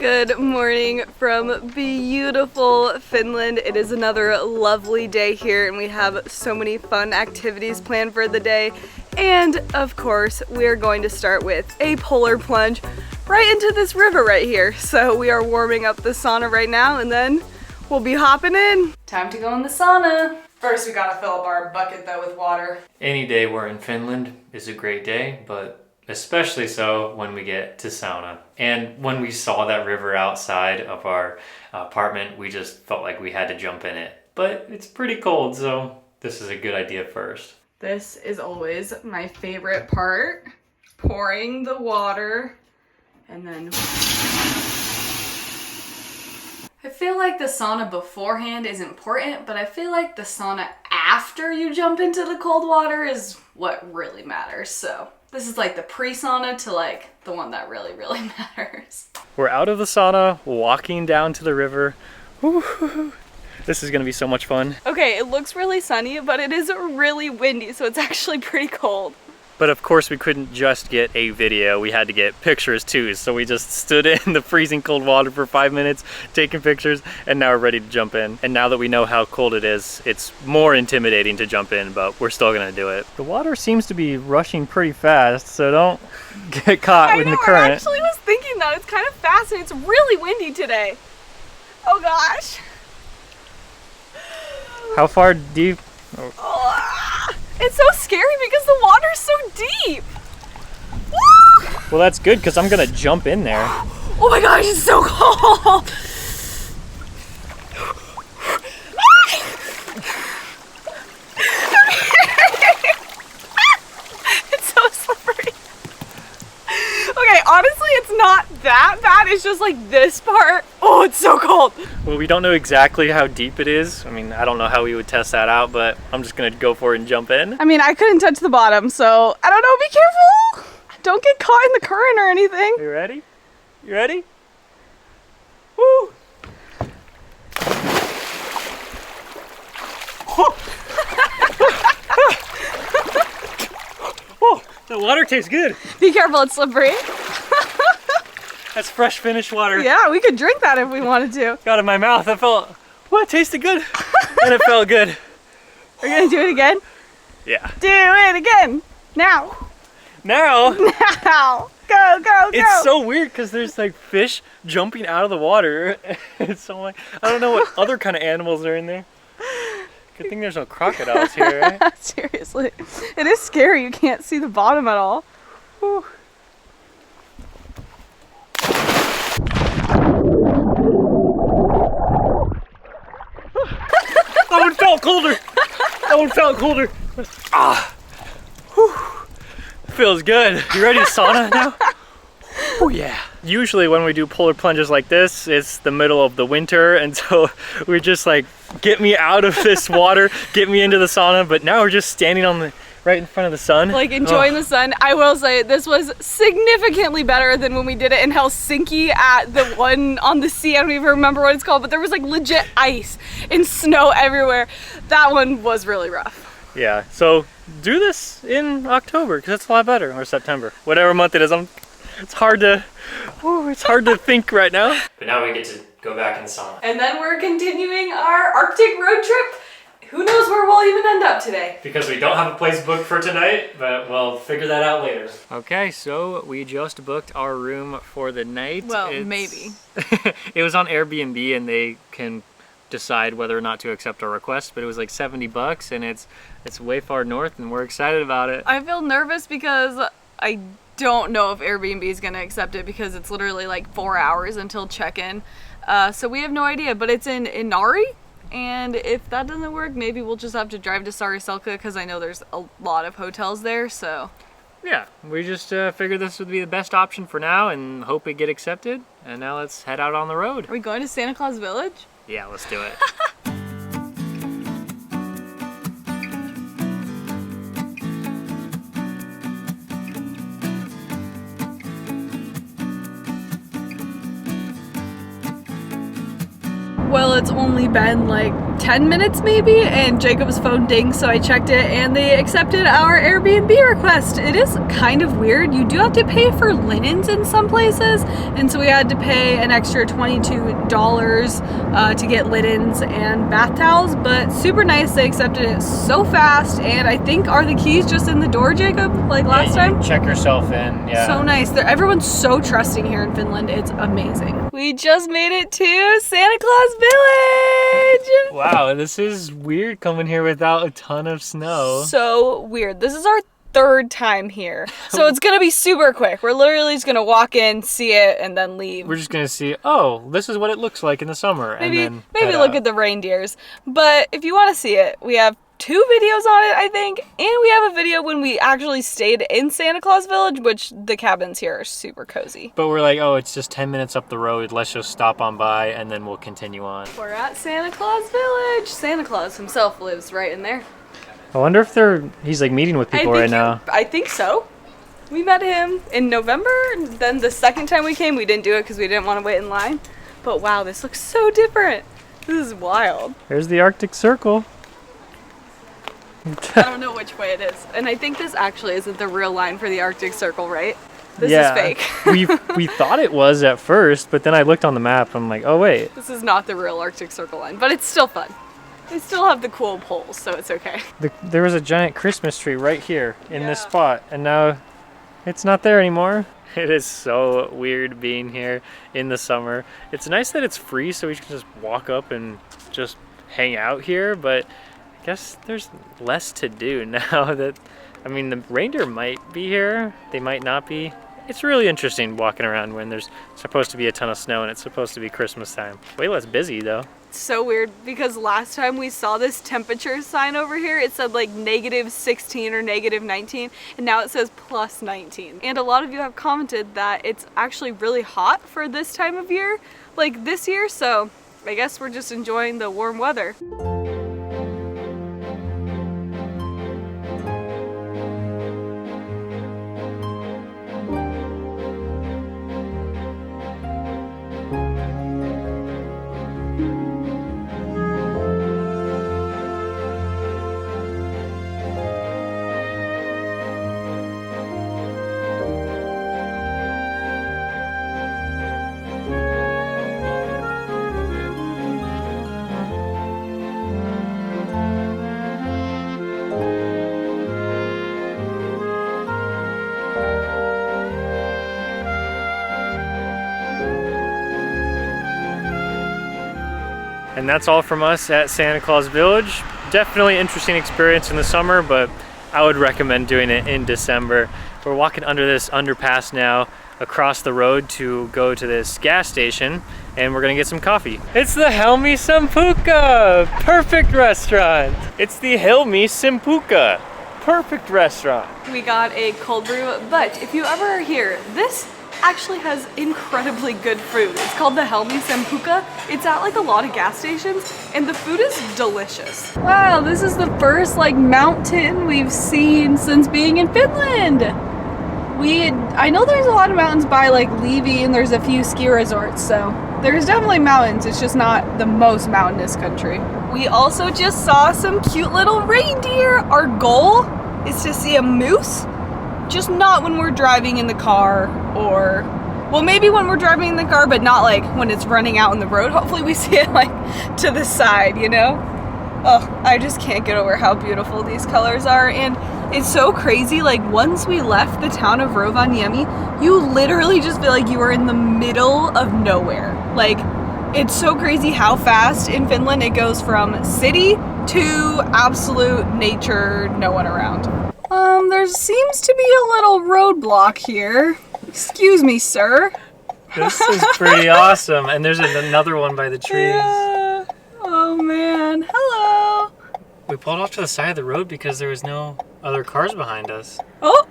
Good morning from beautiful Finland. It is another lovely day here and we have so many fun activities planned for the day. And of course, we are going to start with a polar plunge right into this river right here. So we are warming up the sauna right now and then we'll be hopping in. Time to go in the sauna. First, we gotta fill up our bucket though with water. Any day we're in Finland is a great day, but especially so when we get to sauna. And when we saw that river outside of our apartment, we just felt like we had to jump in it. But it's pretty cold, so this is a good idea first. This is always my favorite part. Pouring the water and then... I feel like the sauna beforehand is important, but I feel like the sauna after you jump into the cold water is what really matters. So this is like the pre-sauna to like the one that really matters. We're out of the sauna, walking down to the river. Woo-hoo-hoo. This is gonna be so much fun. Okay, it looks really sunny, but it is really windy, so it's actually pretty cold. But of course we couldn't just get a video, we had to get pictures too. So we just stood in the freezing cold water for 5 minutes, taking pictures, and now we're ready to jump in. And now that we know how cold it is, it's more intimidating to jump in, but we're still gonna do it. The water seems to be rushing pretty fast, so don't get caught in the current. I actually was thinking that. It's kind of fast and it's really windy today. Oh gosh. How far deep? It's so scary because the water's so deep. Woo! Well, that's good because I'm gonna jump in there. Oh my gosh, it's so cold. It's so slippery. Okay, honestly, it's not that bad. It's just like this part. Oh, it's so cold. Well, we don't know exactly how deep it is. I mean, I don't know how we would test that out, but I'm just gonna go for it and jump in. I mean, I couldn't touch the bottom, so I don't know. Be careful. Don't get caught in the current or anything. You ready? You ready? Woo! Oh, the water tastes good. Be careful, it's slippery. That's fresh Finnish water. Yeah, we could drink that if we wanted to. Got in my mouth. I felt, what? It tasted good. And it felt good. Are you gonna do it again? Yeah. Do it again. Now. Now. Now. Go, go, go. It's so weird because there's like fish jumping out of the water. It's so like, I don't know what other kind of animals are in there. Good thing there's no crocodiles here, right? Seriously. It is scary. You can't see the bottom at all. Whew. That one felt colder. That one felt colder. Ah. Whew. Feels good. You ready to sauna now? Oh yeah. Usually when we do polar plunges like this, it's the middle of the winter, and so we're just like, get me out of this water, get me into the sauna, but now we're just standing on the right in front of the sun. Like enjoying the sun. I will say this was significantly better than when we did it in Helsinki at the one on the sea. I don't even remember what it's called, but there was like legit ice and snow everywhere. That one was really rough. Yeah, so do this in October because it's a lot better, or September, whatever month it is. It's hard to think right now. But now we get to go back in the sauna. And then we're continuing our Arctic road trip. Who knows where we'll even end up today? Because we don't have a place booked for tonight, but we'll figure that out later. Okay, so we just booked our room for the night. Well, maybe. It was on Airbnb and they can decide whether or not to accept our request, but it was like $70 and it's way far north and we're excited about it. I feel nervous because I don't know if Airbnb is going to accept it because it's literally like 4 hours until check-in. So we have no idea, but it's in Inari. And if that doesn't work, maybe we'll just have to drive to Sariselka because I know there's a lot of hotels there, so. Yeah, we just figured this would be the best option for now and hope it get accepted. And now let's head out on the road. Are we going to Santa Claus Village? Yeah, let's do it. Well, it's only been like 10 minutes maybe, and Jacob's phone dinged, so I checked it, and they accepted our Airbnb request. It is kind of weird. You do have to pay for linens in some places, and so we had to pay an extra $22 to get linens and bath towels, but super nice. They accepted it so fast, and I think, are the keys just in the door, Jacob, like last time? Check yourself in, yeah. So nice. Everyone's so trusting here in Finland. It's amazing. We just made it to Santa Claus Village! Wow, this is weird coming here without a ton of snow. So weird. This is our third time here. So it's gonna be super quick. We're literally just gonna walk in, see it, and then leave. We're just gonna see, oh, this is what it looks like in the summer. Maybe and then look at the reindeers. But if you want to see it, we have 2 videos on it, I think, and we have a video when we actually stayed in Santa Claus Village, which the cabins here are super cozy. But we're like, oh, it's just 10 minutes up the road. Let's just stop on by, and then we'll continue on. We're at Santa Claus Village. Santa Claus himself lives right in there. I wonder if he's like meeting with people right now. I think so. We met him in November. Then the second time we came, we didn't do it because we didn't want to wait in line. But wow, this looks so different. This is wild. There's the Arctic Circle. I don't know which way it is. And I think this actually isn't the real line for the Arctic Circle, right? This is fake. we thought it was at first, but then I looked on the map. I'm like, oh wait. This is not the real Arctic Circle line, but it's still fun. They still have the cool poles, so it's okay. There was a giant Christmas tree right here in this spot, and now it's not there anymore. It is so weird being here in the summer. It's nice that it's free, so we can just walk up and just hang out here, but I guess there's less to do now that, I mean, the reindeer might be here, they might not be. It's really interesting walking around when there's supposed to be a ton of snow and it's supposed to be Christmas time. Way less busy though. It's so weird because last time we saw this temperature sign over here, it said like -16 or -19, and now it says +19. And a lot of you have commented that it's actually really hot for this time of year, like this year, so I guess we're just enjoying the warm weather. And that's all from us at Santa Claus Village. Definitely interesting experience in the summer, but I would recommend doing it in December. We're walking under this underpass now across the road to go to this gas station, and we're gonna get some coffee. It's the Helmi Simpuka! Perfect restaurant! It's the Helmi Simpuka! Perfect restaurant! We got a cold brew, but if you ever are here, this actually has incredibly good food. It's called the Helmi Simpuka. It's at like a lot of gas stations, and the food is delicious. Wow, this is the first like mountain we've seen since being in Finland. I know there's a lot of mountains by like Levi, and there's a few ski resorts, so there's definitely mountains. It's just not the most mountainous country. We also just saw some cute little reindeer. Our goal is to see a moose, just not when we're driving in the car, or, well, maybe when we're driving in the car, but not like when it's running out on the road. Hopefully we see it like to the side, you know? Oh, I just can't get over how beautiful these colors are. And it's so crazy, like once we left the town of Rovaniemi, you literally just feel like you are in the middle of nowhere. Like, it's so crazy how fast in Finland it goes from city to absolute nature, no one around. There seems to be a little roadblock here. Excuse me, sir. This is pretty awesome. And there's another one by the trees. Yeah. Oh man, hello. We pulled off to the side of the road because there was no other cars behind us. Oh.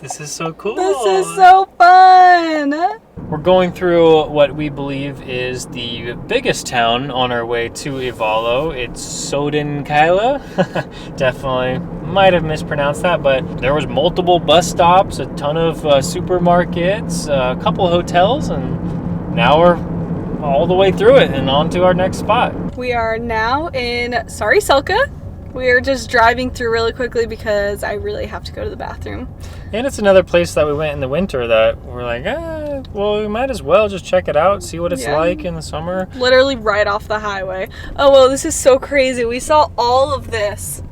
This is so cool. This is so fun. We're going through what we believe is the biggest town on our way to Ivalo. It's Sodankyla. Definitely might have mispronounced that, but there was multiple bus stops, a ton of supermarkets, a couple hotels, and now we're all the way through it and on to our next spot. We are now in Selka. We are just driving through really quickly because I really have to go to the bathroom. And it's another place that we went in the winter that we're like, well, we might as well just check it out, see what it's like in the summer. Literally right off the highway. Oh, well, this is so crazy. We saw all of this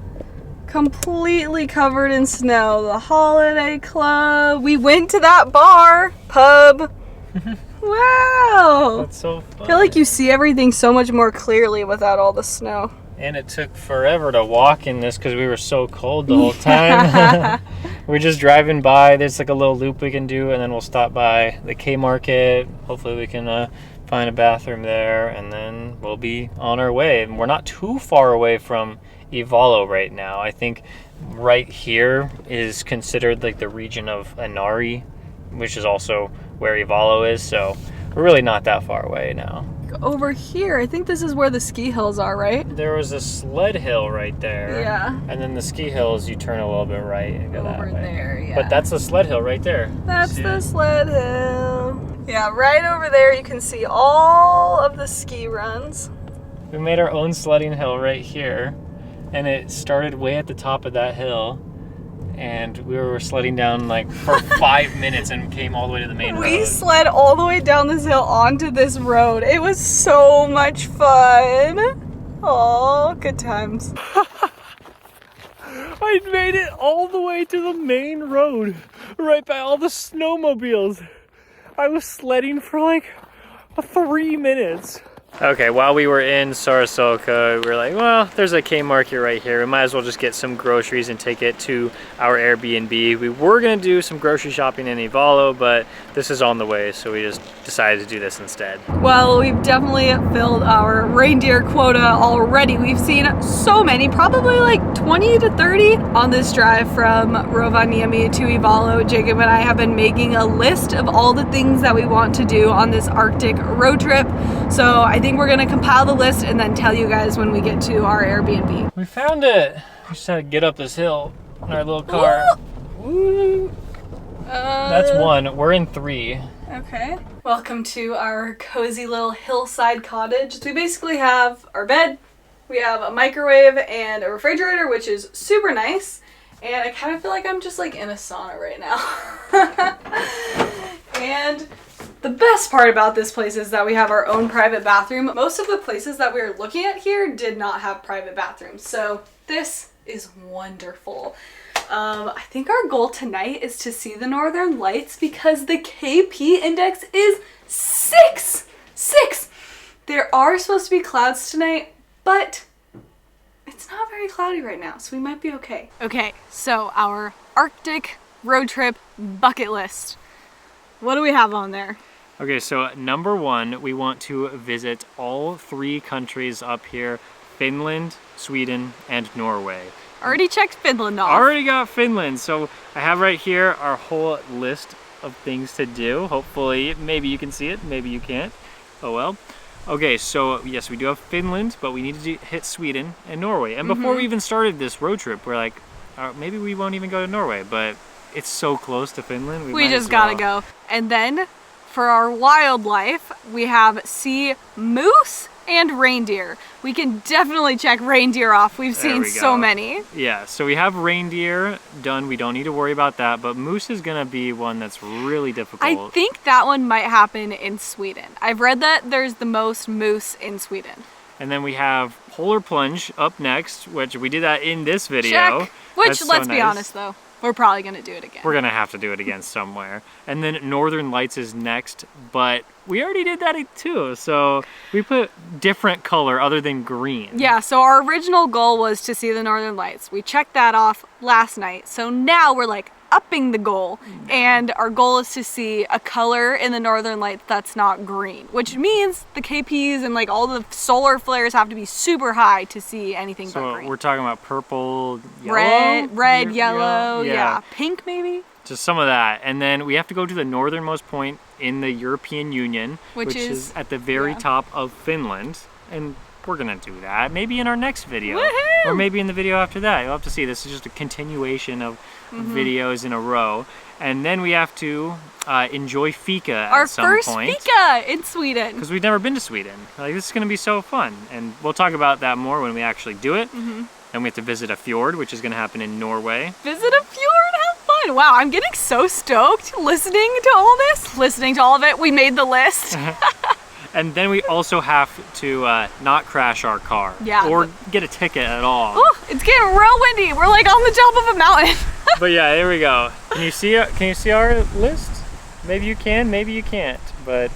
completely covered in snow. The Holiday Club. We went to that pub. Wow. That's so fun. I feel like you see everything so much more clearly without all the snow. And it took forever to walk in this because we were so cold the whole time. We're just driving by. There's like a little loop we can do, and then we'll stop by the K Market. Hopefully we can find a bathroom there, and then we'll be on our way. And we're not too far away from Ivalo right now. I think right here is considered like the region of Inari, which is also where Ivalo is. So we're really not that far away now. Over here, I think this is where the ski hills are, right? There was a sled hill right there. Yeah. And then the ski hills, you turn a little bit right and go that way. Over there, yeah. But that's the sled hill right there. That's the sled hill. Yeah, right over there you can see all of the ski runs. We made our own sledding hill right here. And it started way at the top of that hill. And we were sledding down like for 5 minutes and came all the way to the main road. We sled all the way down this hill onto this road. It was so much fun. Oh, good times. I made it all the way to the main road, right by all the snowmobiles. I was sledding for like 3 minutes. Okay, while we were in Sarasolka, we were like, well, there's a K Market right here. We might as well just get some groceries and take it to our Airbnb. We were gonna do some grocery shopping in Ivalo, but this is on the way, so we just decided to do this instead. Well, we've definitely filled our reindeer quota already. We've seen so many, probably like 20 to 30 on this drive from Rovaniemi to Ivalo. Jacob and I have been making a list of all the things that we want to do on this Arctic road trip. So I think we're gonna compile the list and then tell you guys when we get to our Airbnb. We found it. We just had to get up this hill in our little car. Woo. That's one. We're in 3. Okay. Welcome to our cozy little hillside cottage. So we basically have our bed, we have a microwave and a refrigerator, which is super nice. And I kind of feel like I'm just like in a sauna right now. And the best part about this place is that we have our own private bathroom. Most of the places that we were looking at here did not have private bathrooms. So this is wonderful. I think our goal tonight is to see the Northern Lights because the KP index is 6. There are supposed to be clouds tonight, but it's not very cloudy right now, so we might be okay. Okay, so our Arctic road trip bucket list. What do we have on there? Okay, so number 1, we want to visit all 3 countries up here, Finland, Sweden, and Norway. Already checked Finland off. Already got Finland. So I have right here our whole list of things to do. Hopefully, maybe you can see it, maybe you can't. Oh well. Okay, so yes, we do have Finland, but we need to hit Sweden and Norway. And before we even started this road trip, we're like, maybe we won't even go to Norway, but it's so close to Finland. We just gotta go. And then for our wildlife, we have sea moose and reindeer. We can definitely check reindeer off. We've seen so many. Yeah, so we have reindeer done. We don't need to worry about that, but moose is gonna be one that's really difficult. I think that one might happen in Sweden. I've read that there's the most moose in Sweden. And then we have polar plunge up next, which we did that in this video. Check. Which, let's be honest though, we're probably gonna do it again. We're gonna have to do it again somewhere. And then Northern Lights is next, but we already did that too. So we put different color other than green. Yeah, so our original goal was to see the Northern Lights. We checked that off last night. So now we're like upping the goal. And our goal is to see a color in the Northern Lights that's not green, which means the KPs and like all the solar flares have to be super high to see anything but green. So we're talking about purple, yellow? Red, yellow, yeah. Pink maybe? Just some of that. And then we have to go to the northernmost point in the European Union, which is at the very top of Finland. And we're gonna do that maybe in our next video. Woohoo! Or maybe in the video after that. You'll have to see. This is just a continuation of videos in a row. And then we have to enjoy Fika at some point. Our first Fika in Sweden. Because we've never been to Sweden. Like, this is going to be so fun. And we'll talk about that more when we actually do it. And we have to visit a fjord, which is going to happen in Norway. Visit a fjord, have fun. Wow, I'm getting so stoked listening to all this. Listening to all of it, we made the list. And then we also have to not crash our car. Yeah. Or get a ticket at all. Ooh, it's getting real windy. We're like on the top of a mountain. But yeah, here we go. Can you see our list? Maybe you can, maybe you can't. But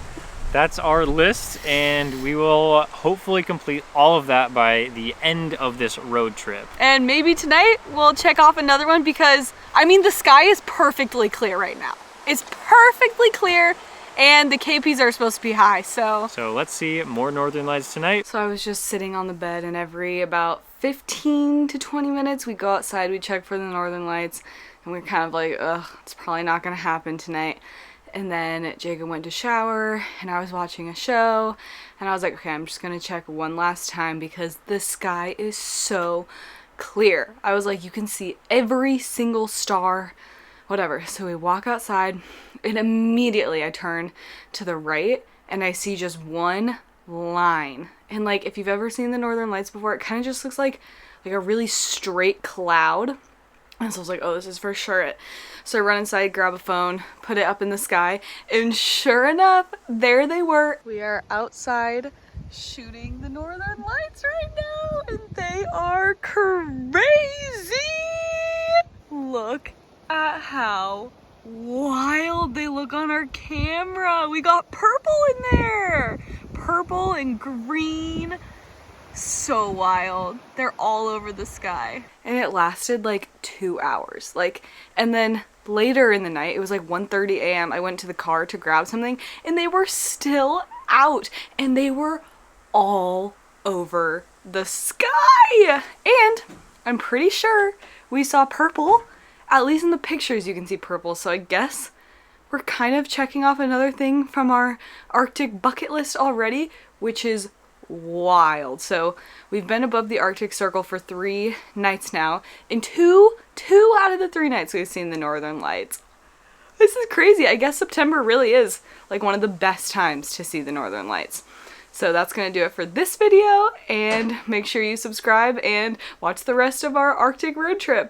that's our list, and we will hopefully complete all of that by the end of this road trip. And maybe tonight we'll check off another one because, I mean, the sky is perfectly clear right now. It's perfectly clear, and the KPs are supposed to be high, so. So let's see more Northern Lights tonight. So I was just sitting on the bed, and every about 15 to 20 minutes we go outside, we check for the Northern Lights, and we're kind of like, ugh, it's probably not gonna happen tonight. And then Jacob went to shower, and I was watching a show, and I was like, okay, I'm just gonna check one last time because the sky is so clear. I was like, you can see every single star, whatever. So we walk outside, and immediately I turn to the right, and I see just one line. And like, if you've ever seen the Northern Lights before, it kind of just looks like a really straight cloud. And so I was like, oh, this is for sure it. So I run inside, grab a phone, put it up in the sky, and sure enough, there they were. We are outside shooting the Northern Lights right now, and they are crazy! Look at how wild they look on our camera. We got purple in there! Purple and green. So wild. They're all over the sky. And it lasted like 2 hours. And then later in the night, it was like 1:30 a.m. I went to the car to grab something, and they were still out, and they were all over the sky. And I'm pretty sure we saw purple. At least in the pictures you can see purple, so I guess we're kind of checking off another thing from our Arctic bucket list already, which is wild. So we've been above the Arctic Circle for 3 nights now, and two out of the 3 nights we've seen the Northern Lights. This is crazy. I guess September really is like one of the best times to see the Northern Lights. So that's gonna do it for this video, and make sure you subscribe and watch the rest of our Arctic road trip.